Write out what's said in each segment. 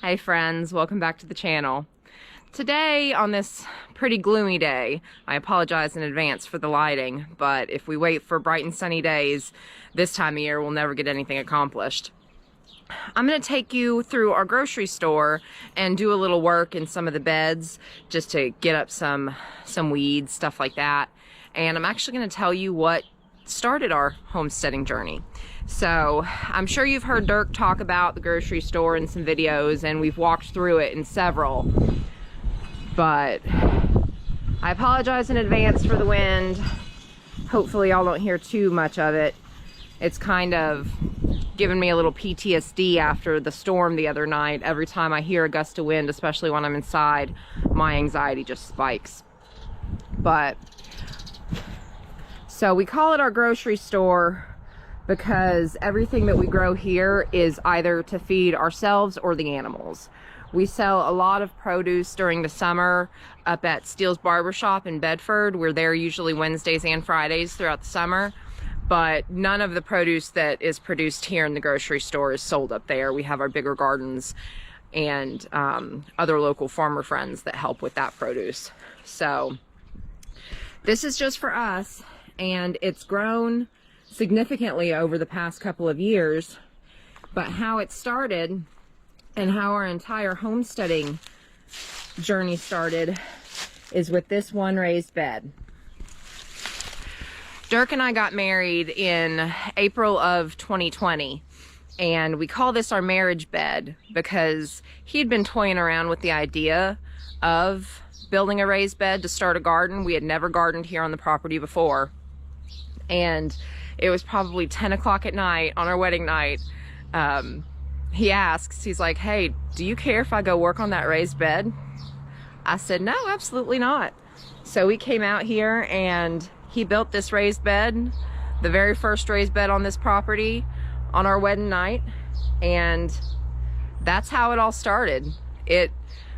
Hi friends, welcome back to the channel. Today, on this pretty gloomy day, I apologize in advance for the lighting, but if we wait for bright and sunny days this time of year, we'll never get anything accomplished. I'm going to take you through our grocery store and do a little work in some of the beds just to get up some weeds, stuff like that. And I'm actually going to tell you what started our homesteading journey. So I'm sure you've heard Dirk talk about the grocery store in some videos, and we've walked through it in several, but I apologize in advance for the wind. Hopefully y'all don't hear too much of it. It's kind of given me a little PTSD after the storm the other night. Every time I hear a gust of wind, especially when I'm inside, my anxiety just spikes. But so we call it our grocery store because everything that we grow here is either to feed ourselves or the animals. We sell a lot of produce during the summer up at Steele's Barbershop in Bedford. We're there usually Wednesdays and Fridays throughout the summer, but none of the produce that is produced here in the grocery store is sold up there. We have our bigger gardens and other local farmer friends that help with that produce. So this is just for us, and it's grown significantly over the past couple of years. But how it started and how our entire homesteading journey started is with this one raised bed. Dirk and I got married in April of 2020, and we call this our marriage bed because he'd been toying around with the idea of building a raised bed to start a garden. We had never gardened here on the property before, and it was probably 10 o'clock at night on our wedding night. He asks, he's like, "Hey, do you care if I go work on that raised bed?" I said, "No, absolutely not." So we came out here and he built this raised bed, the very first raised bed on this property, on our wedding night. And that's how it all started. It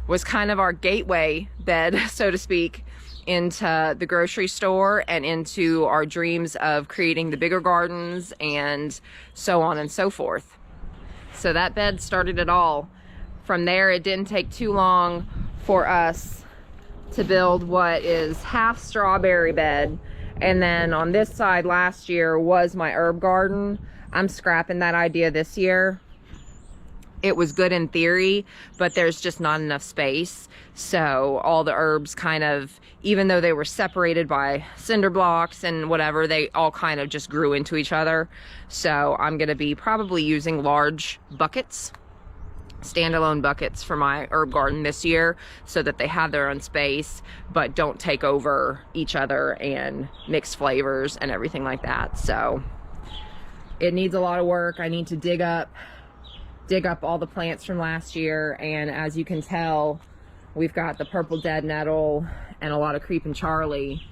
was kind of our gateway bed, so to speak, into the grocery store and into our dreams of creating the bigger gardens and so on and so forth. So that bed started it all. From there, it didn't take too long for us to build what is half strawberry bed. And then on this side last year was my herb garden. I'm scrapping that idea this year. It was good in theory, but there's just not enough space. So all the herbs kind of, even though they were separated by cinder blocks and whatever, they all kind of just grew into each other. So I'm gonna be probably using large buckets, standalone buckets for my herb garden this year, so that they have their own space, but don't take over each other and mix flavors and everything like that. So it needs a lot of work. I need to dig up all the plants from last year, and as you can tell, we've got the purple dead nettle and a lot of creeping Charlie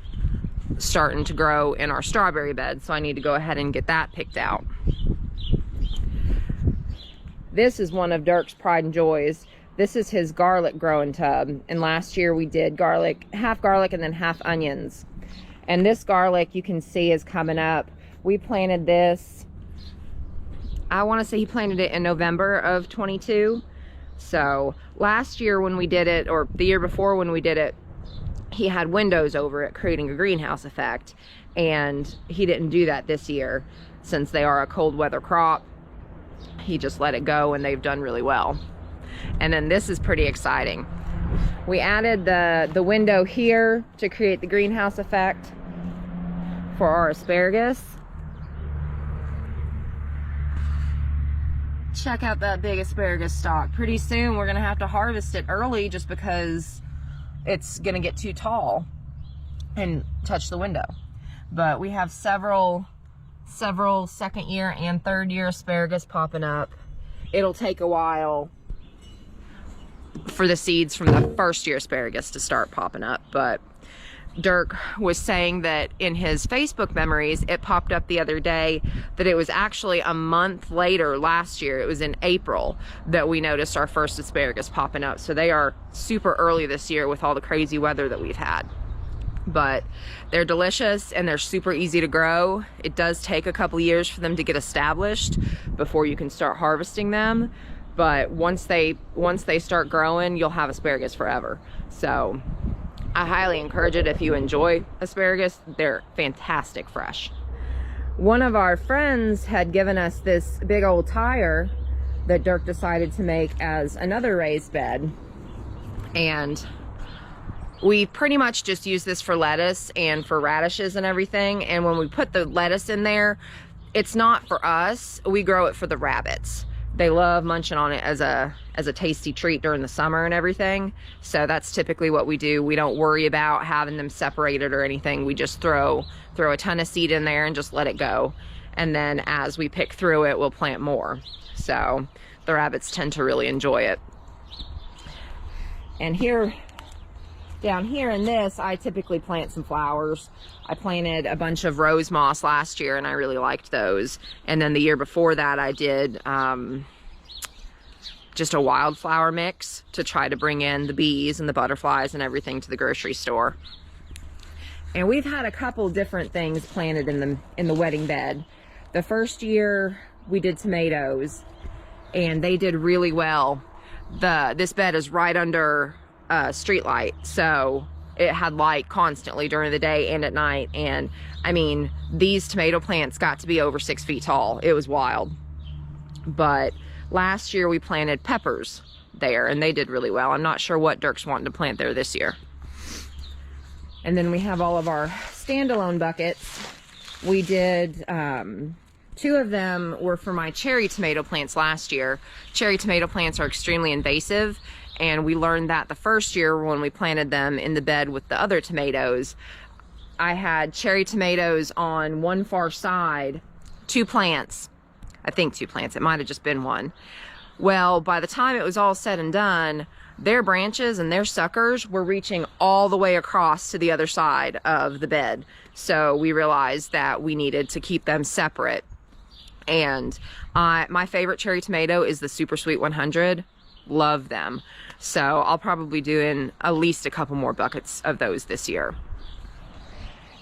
starting to grow in our strawberry bed, so I need to go ahead and get that picked out. This is one of Dirk's pride and joys. This is his garlic growing tub, and last year we did garlic and then half onions. And this garlic, you can see, is coming up. We planted this, I want to say he planted it in November of 22. So last year when we did it, or the year before when we did it, he had windows over it, creating a greenhouse effect. And he didn't do that this year. Since they are a cold weather crop, he just let it go, and they've done really well. And then this is pretty exciting. We added the window here to create the greenhouse effect for our asparagus. Check out that big asparagus stalk. Pretty soon we're gonna have to harvest it early just because it's gonna get too tall and touch the window. But we have several second year and third year asparagus popping up. It'll take a while for the seeds from the first year asparagus to start popping up, but Dirk was saying that in his Facebook memories, it popped up the other day that it was actually a month later last year. It was in April that we noticed our first asparagus popping up. So they are super early this year with all the crazy weather that we've had. But they're delicious and they're super easy to grow. It does take a couple years for them to get established before you can start harvesting them. but once they start growing, you'll have asparagus forever. So I highly encourage it if you enjoy asparagus. They're fantastic fresh. One of our friends had given us this big old tire that Dirk decided to make as another raised bed, and we pretty much just use this for lettuce and for radishes and everything. And when we put the lettuce in there, it's not for us, we grow it for the rabbits. They love munching on it as a tasty treat during the summer and everything. So that's typically what we do. We don't worry about having them separated or anything. We just throw a ton of seed in there and just let it go. And then as we pick through it, we'll plant more. So the rabbits tend to really enjoy it. And here, down here in this, I typically plant some flowers. I planted a bunch of rose moss last year and I really liked those. And then the year before that I did just a wildflower mix to try to bring in the bees and the butterflies and everything to the grocery store. And we've had a couple different things planted in the wedding bed. The first year we did tomatoes and they did really well. This bed is right under a street light, so it had light constantly during the day and at night. And I mean, these tomato plants got to be over 6 feet tall. It was wild. But last year we planted peppers there and they did really well. I'm not sure what Dirk's wanting to plant there this year. And then we have all of our standalone buckets. We did 2 of them were for my cherry tomato plants last year. Cherry tomato plants are extremely invasive, and we learned that the first year when we planted them in the bed with the other tomatoes. I had cherry tomatoes on one far side, 2 plants. I think 2 plants, it might have just been 1. Well, by the time it was all said and done, their branches and their suckers were reaching all the way across to the other side of the bed. So we realized that we needed to keep them separate. And my favorite cherry tomato is the Super Sweet 100. Love them. So I'll probably do in at least a couple more buckets of those this year.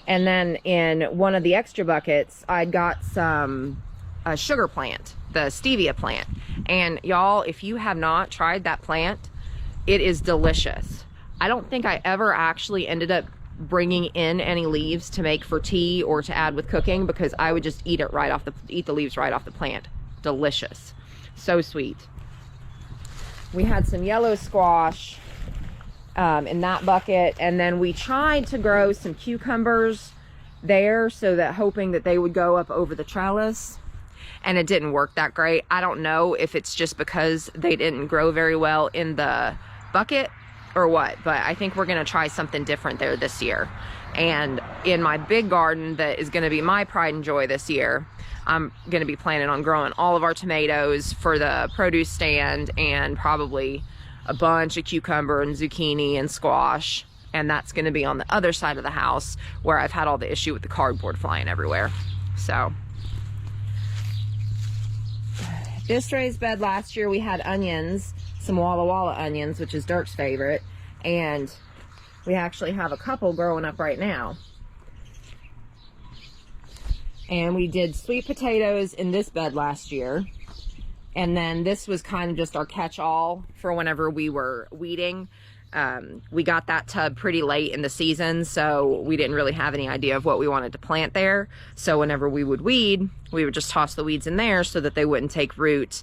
And then in one of the extra buckets, I got some sugar plant, the stevia plant. And y'all, if you have not tried that plant, it is delicious. I don't think I ever actually ended up bringing in any leaves to make for tea or to add with cooking, because I would just eat the leaves right off the plant. Delicious. So sweet. We had some yellow squash in that bucket, and then we tried to grow some cucumbers there, so that hoping that they would go up over the trellis, and it didn't work that great. I don't know if it's just because they didn't grow very well in the bucket or what, but I think we're gonna try something different there this year. And in my big garden that is gonna be my pride and joy this year, I'm gonna be planning on growing all of our tomatoes for the produce stand, and probably a bunch of cucumber and zucchini and squash. And that's gonna be on the other side of the house where I've had all the issue with the cardboard flying everywhere. So this raised bed last year, we had onions, some Walla Walla onions, which is Dirk's favorite. And we actually have a couple growing up right now. And we did sweet potatoes in this bed last year. And then this was kind of just our catch-all for whenever we were weeding. We got that tub pretty late in the season, so we didn't really have any idea of what we wanted to plant there. So whenever we would weed, we would just toss the weeds in there so that they wouldn't take root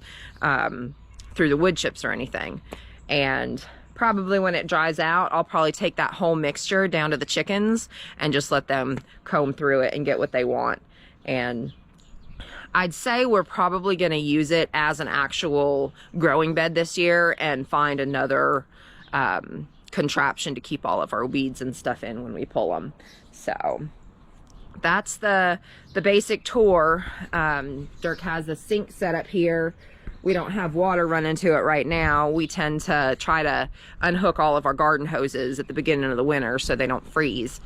through the wood chips or anything. And probably when it dries out, I'll probably take that whole mixture down to the chickens and just let them comb through it and get what they want. And I'd say we're probably going to use it as an actual growing bed this year and find another contraption to keep all of our weeds and stuff in when we pull them. So that's the basic tour. Dirk has a sink set up here. We don't have water run into it right now. We tend to try to unhook all of our garden hoses at the beginning of the winter so they don't freeze.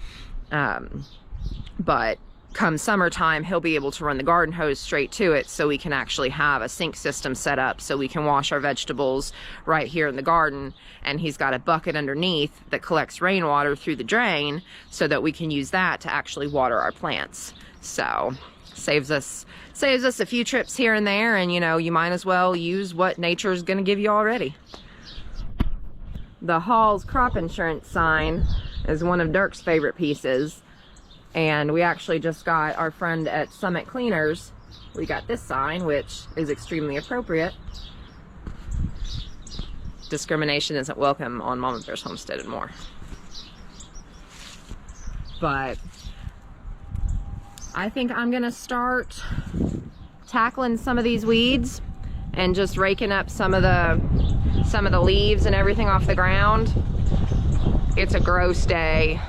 But come summertime, he'll be able to run the garden hose straight to it, so we can actually have a sink system set up so we can wash our vegetables right here in the garden. And he's got a bucket underneath that collects rainwater through the drain so that we can use that to actually water our plants. So Saves us a few trips here and there, and you know, you might as well use what nature's gonna give you already. The Hall's crop insurance sign is one of Dirk's favorite pieces, and we actually just got our friend at Summit Cleaners. We got this sign, which is extremely appropriate. Discrimination isn't welcome on Mama Bear's Homestead and More. But I think I'm gonna start tackling some of these weeds and just raking up some of the leaves and everything off the ground. It's a gross day,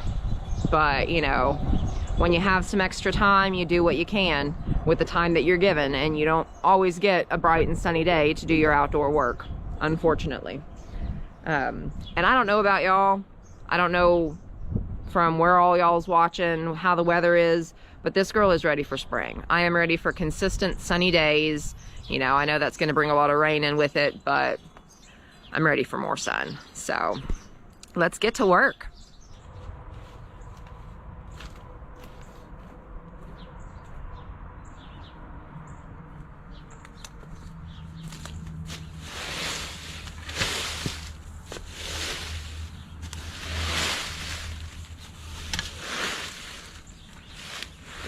but you know, when you have some extra time, you do what you can with the time that you're given, and you don't always get a bright and sunny day to do your outdoor work, unfortunately. And I don't know about y'all. I don't know from where all y'all's watching, how the weather is, but this girl is ready for spring. I am ready for consistent sunny days. You know, I know that's gonna bring a lot of rain in with it, but I'm ready for more sun. So let's get to work.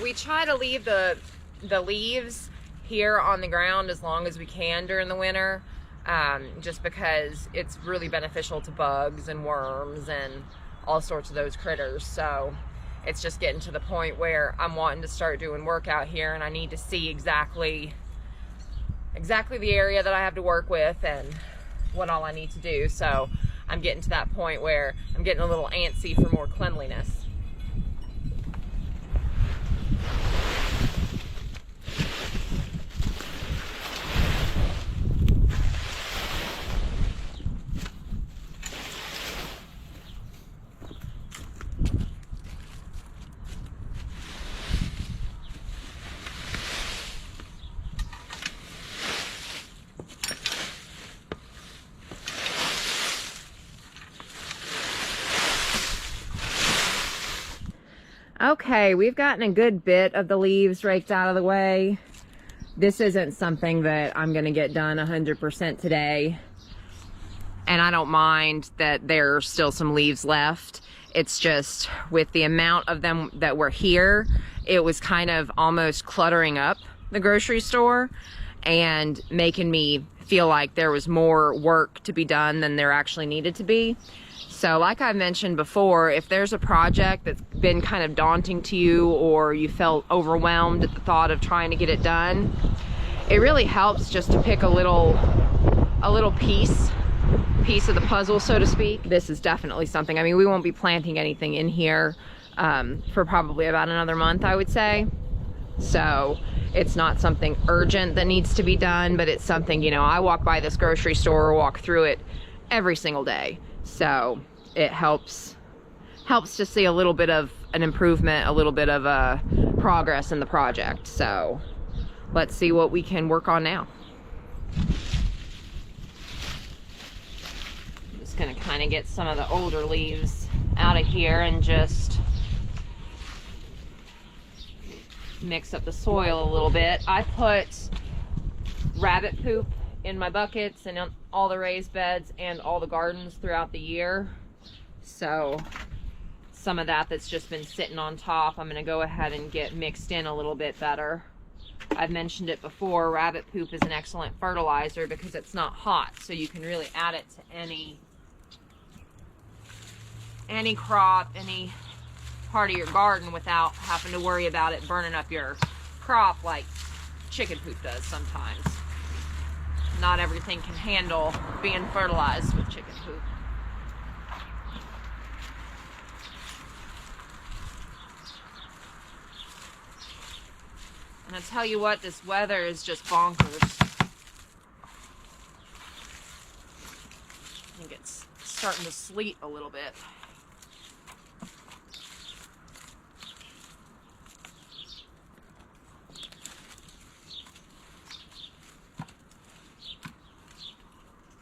We try to leave the leaves here on the ground as long as we can during the winter, just because it's really beneficial to bugs and worms and all sorts of those critters. So it's just getting to the point where I'm wanting to start doing work out here, and I need to see exactly the area that I have to work with and what all I need to do. So I'm getting to that point where I'm getting a little antsy for more cleanliness. Okay, we've gotten a good bit of the leaves raked out of the way. This isn't something that I'm gonna get done 100% today. And I don't mind that there's still some leaves left. It's just with the amount of them that were here, it was kind of almost cluttering up the grocery store and making me feel like there was more work to be done than there actually needed to be. So like I mentioned before, if there's a project that's been kind of daunting to you, or you felt overwhelmed at the thought of trying to get it done, it really helps just to pick a little piece of the puzzle, so to speak. This is definitely something, I mean, we won't be planting anything in here for probably about another month, I would say. So it's not something urgent that needs to be done, but it's something, you know, I walk by this grocery store or walk through it every single day. So it helps to see a little bit of an improvement, a little bit of a progress in the project. So let's see what we can work on now. I'm just gonna kind of get some of the older leaves out of here and just mix up the soil a little bit. I put rabbit poop in my buckets and in all the raised beds and all the gardens throughout the year. So some of that's just been sitting on top, I'm gonna go ahead and get mixed in a little bit better. I've mentioned it before, rabbit poop is an excellent fertilizer because it's not hot, so you can really add it to any crop, any part of your garden without having to worry about it burning up your crop like chicken poop does sometimes. Not everything can handle being fertilized with chicken poop. And I tell you what, this weather is just bonkers. I think it's starting to sleet a little bit.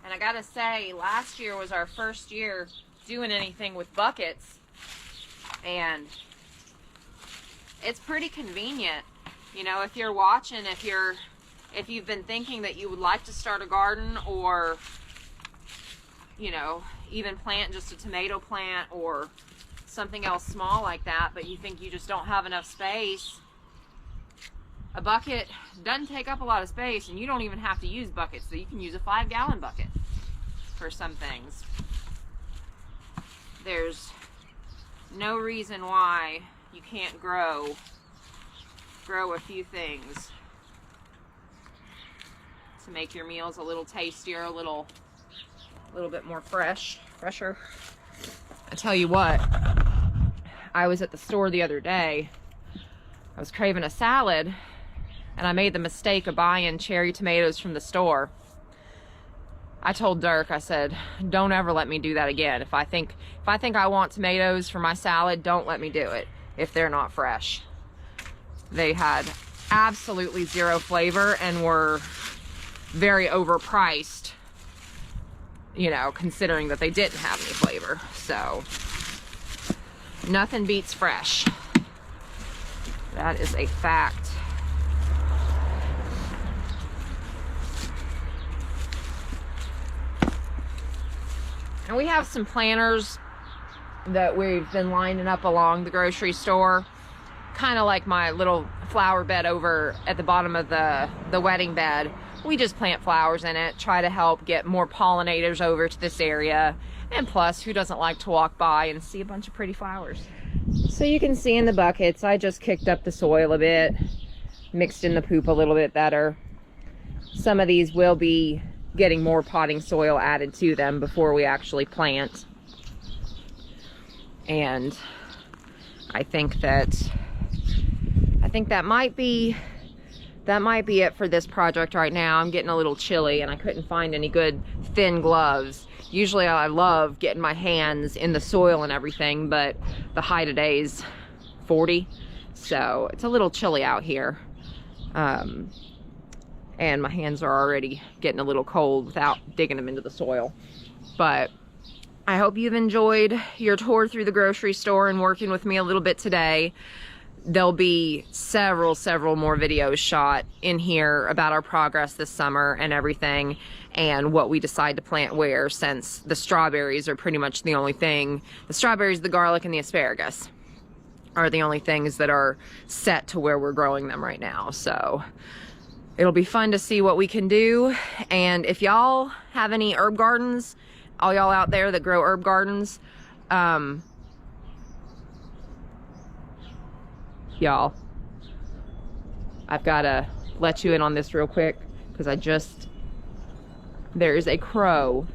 And I gotta say, last year was our first year doing anything with buckets, and it's pretty convenient You know, if you're watching, if you've been thinking that you would like to start a garden, or, you know, even plant just a tomato plant or something else small like that, but you think you just don't have enough space, a bucket doesn't take up a lot of space, and you don't even have to use buckets. So you can use a 5-gallon bucket for some things. There's no reason why you can't grow a few things to make your meals a little tastier, a little bit more fresher. I tell you what, I was at the store the other day. I was craving a salad, and I made the mistake of buying cherry tomatoes from the store. I told Dirk, I said, don't ever let me do that again. If I think I want tomatoes for my salad, don't let me do it if they're not fresh. They had absolutely zero flavor and were very overpriced, you know, considering that they didn't have any flavor. So nothing beats fresh. That is a fact. And we have some planters that we've been lining up along the grocery store, kind of like my little flower bed over at the bottom of the wedding bed. We just plant flowers in it, try to help get more pollinators over to this area. And plus, who doesn't like to walk by and see a bunch of pretty flowers? So you can see in the buckets, I just kicked up the soil a bit, mixed in the poop a little bit better. Some of these will be getting more potting soil added to them before we actually plant. And I think that might be it for this project right now. I'm getting a little chilly and I couldn't find any good thin gloves. Usually I love getting my hands in the soil and everything, but the high today is 40, so it's a little chilly out here. And my hands are already getting a little cold without digging them into the soil. But I hope you've enjoyed your tour through the grocery store and working with me a little bit today. There'll be several more videos shot in here about our progress this summer and everything, and what we decide to plant where, since the strawberries are pretty much the only thing. The strawberries, the garlic, and the asparagus are the only things that are set to where we're growing them right now. So it'll be fun to see what we can do. And if y'all have any herb gardens, all y'all out there that grow herb gardens, y'all, I've got to let you in on this real quick, because there is a crow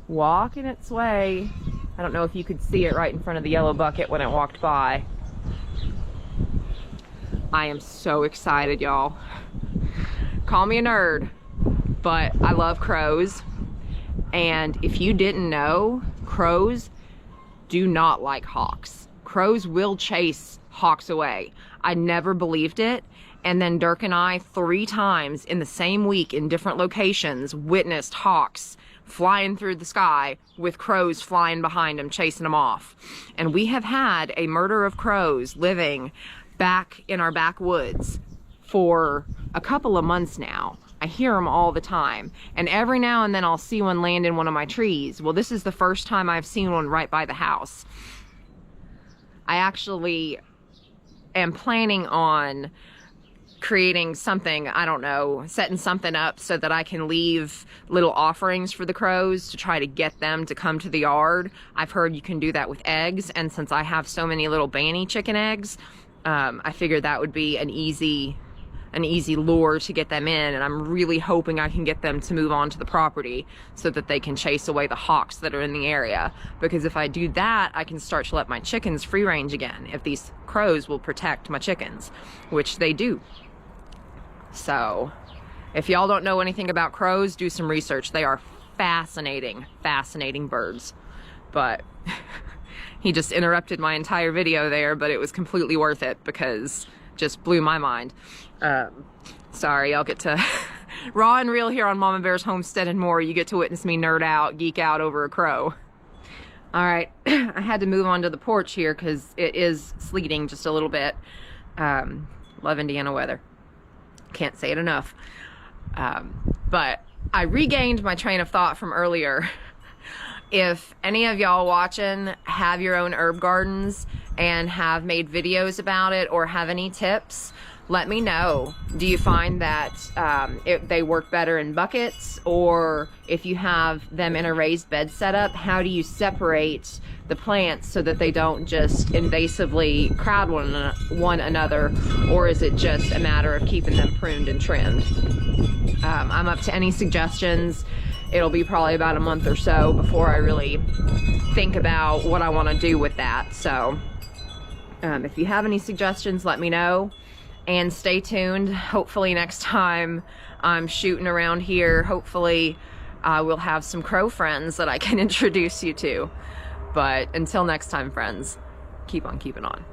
walking its way. I don't know if you could see it right in front of the yellow bucket when it walked by. I am so excited, y'all. Call me a nerd, but I love crows. And if you didn't know, crows do not like hawks. Crows will chase hawks away. I never believed it. And then Dirk and I, 3 times in the same week in different locations, witnessed hawks flying through the sky with crows flying behind them, chasing them off. And we have had a murder of crows living back in our backwoods for a couple of months now. I hear them all the time, and every now and then I'll see one land in one of my trees. Well, this is the first time I've seen one right by the house. I actually am planning on creating something, I don't know, setting something up so that I can leave little offerings for the crows to try to get them to come to the yard. I've heard you can do that with eggs, and since I have so many little Banny chicken eggs, I figured that would be an easy lure to get them in, and I'm really hoping I can get them to move onto the property so that they can chase away the hawks that are in the area. Because if I do that, I can start to let my chickens free range again, if these crows will protect my chickens, which they do. So if y'all don't know anything about crows, do some research. They are fascinating birds. But he just interrupted my entire video there, but it was completely worth it because it just blew my mind. Sorry, I'll get to raw and real here on Mama Bear's Homestead and More. You get to witness me nerd out, geek out over a crow. All right, I had to move on to the porch here because it is sleeting just a little bit. Love Indiana weather. Can't say it enough. But I regained my train of thought from earlier. If any of y'all watching have your own herb gardens and have made videos about it or have any tips, let me know. Do you find that they work better in buckets, or if you have them in a raised bed setup, how do you separate the plants so that they don't just invasively crowd one another, or is it just a matter of keeping them pruned and trimmed? I'm up to any suggestions. It'll be probably about a month or so before I really think about what I want to do with that. So if you have any suggestions, let me know. And stay tuned. Hopefully next time I'm shooting around here, hopefully we'll have some crow friends that I can introduce you to. But until next time, friends, keep on keeping on.